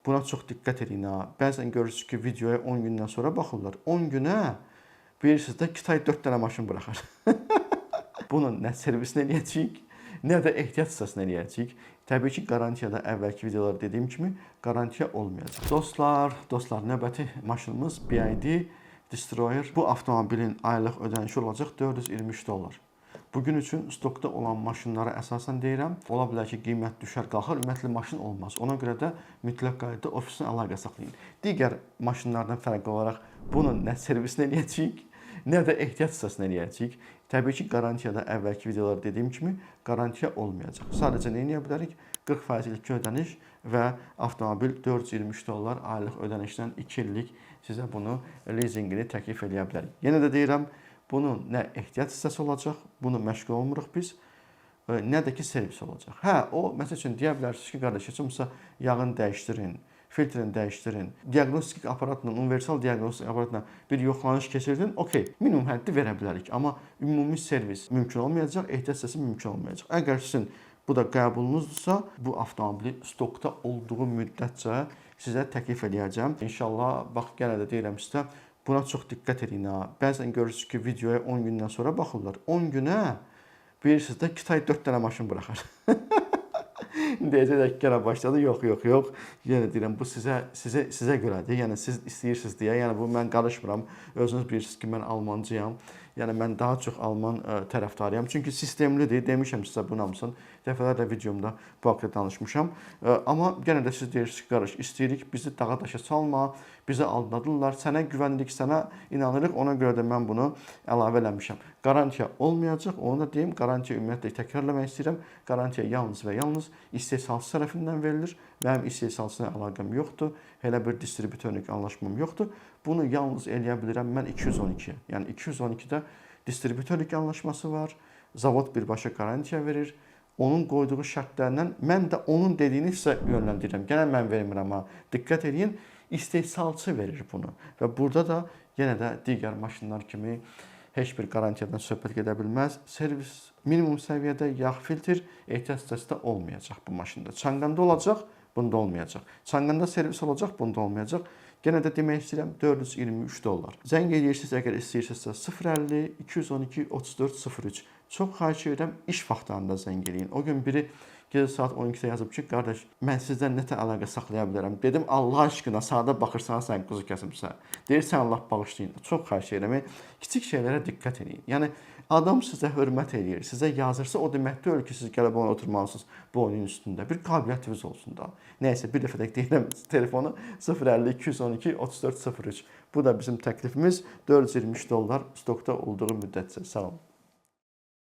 Buna çox diqqət edin ha. Bəzən görürsünüz ki, videoya 10 gündən sonra baxırlar. 10 günə bilirsiniz də Kitay 4 dənə maşın buraxar. Bunun nə servisini eləyəcəyik, nə də ehtiyat hissəsini eləyəcəyik. Təbii ki, qarantiyada əvvəlki videolarda dediyim kimi qarantiya olmayacaq. Dostlar, növbəti maşınımız BYD Destroyer. Bu avtomobilin aylıq ödənişi olacaq $423. Bugün üçün stokda olan maşınlara əsasən deyirəm, ola bilər ki, qiymət düşər, qalxar, ümumiyyətlə maşın olmaz. Ona görə də mütləq qaydada ofisin əlaqə saxlayın. Digər maşınlardan fərqli olaraq bunun nə servisini eləyəcəyik, nə də ehtiyat hissəsini eləyəcəyik. Təbii ki, qarantiyada əvvəlki videolarda dediyim kimi qarantiya olmayacaq. Sadəcə nə edə bilərik? 40% ilk ödəniş və avtomobil $423 aylıq ödənişdən 2 illik sizə bunu leasingini təklif edə bilərik. Yenə də deyirəm, bunun nə ehtiyat hissəsi olacaq, bunu məşğul olmuruq biz, nə də ki servis olacaq. Hə, o məsəl üçün deyə bilərsiniz ki, qardaş, heç olmasa yağını dəyişdirin, filtrini dəyişdirin, diaqnostik aparatla, universal diaqnostik aparatla bir yoxlanış keçirdin, okey, minimum həddi verə bilərik. Amma ümumi servis mümkün olmayacaq, ehtiyat hissəsi mümkün olmayacaq. Əgər sizin bu da qəbulunuzdursa, bu avtomobili stokda olduğu müddətcə sizə təklif edəcəm. İnşallah, bax, yenə də deyirəm sizə, buna çox diqqət edin ha. Bəzən görürsünüz ki, videoya 10 gündən sonra baxırlar. 10 günə bilirsiniz də Kitay 4 dənə maşın buraxar. Deyəcək ki, yenə başladı. Yox. Yenə deyirəm, bu sizə görədir. Yəni siz istəyirsiniz deyə. Yəni bu mən qarışmıram. Özünüz bilirsiniz ki, mən Almancıyam. Yəni mən daha çox Alman tərəfdarıyam. Çünki sistemlidir. Demişəm sizə bunun hamısını. Dəfələrlə videomda bu haqqda danışmışam. Amma yenə də siz deyirsiniz ki, qardaş, istəyirik, bizi dağa daşa salma, bizi aldadırlar, sənə güvənirik, sənə inanırıq. Ona görə də mən bunu əlavə eləmişəm. Qarantiya olmayacaq. Onu da deyim, qarantiya ümumiyyətlə təkrarlamaq istəyirəm. Qarantiya yalnız və yalnız istehsalçı tərəfindən verilir. Mənim istehsalçısına əlaqəm yoxdur. Elə bir distribütorluq anlaşmam yoxdur. Bunu yalnız eləyə bilirəm mən 212-yə. Yəni 212-də distribütorluq anlaşması var. Zavod birbaşa qarantiya verir. Onun qoyduğu şərtlərdən mən də onun dediyini sizə yönləndirirəm. Yenə mən vermirəm ha. Diqqət edin, istehsalçı verir bunu. Və burada da yenə də digər maşınlar kimi heç bir qarantiyadan söhbət gedə bilməz. Servis minimum səviyyədə, yağ filtr, ehtiyat hissəsi də olmayacaq bu maşında. Çanqanda olacaq, bunda olmayacaq. Çanqanda servis olacaq, bunda olmayacaq. Yenə də demək istəyirəm $423. Zəng edirsiniz, əgər istəyirsinizsə 050 212 34 03. Çox xahiş edirəm, iş vaxtlarında zəng eləyin. O gün biri gecə saat 12-də yazıb ki, qardaş, mən sizdən nətə əlaqə saxlaya bilərəm. Dedim, Allah aşkına, sağda baxırsan, sən quzu kəsimsən. Deyirsən, Allah bağışlayın. Çox xahiş edirəm, kiçik şeylərə diqqət edin. Yəni, adam sizə hörmət eləyir, sizə yazırsa, o demək deyil ki, siz gəlib ona oturmalısınız bu oyunun üstündə. Bir qabiliyyətiniz olsun da. Nəysə, bir dəfə də deyirəm, telefonu 050 212 34 03. Bu da bizim təklifimiz $423 stokda olduğu müddətcə. Sağ olun.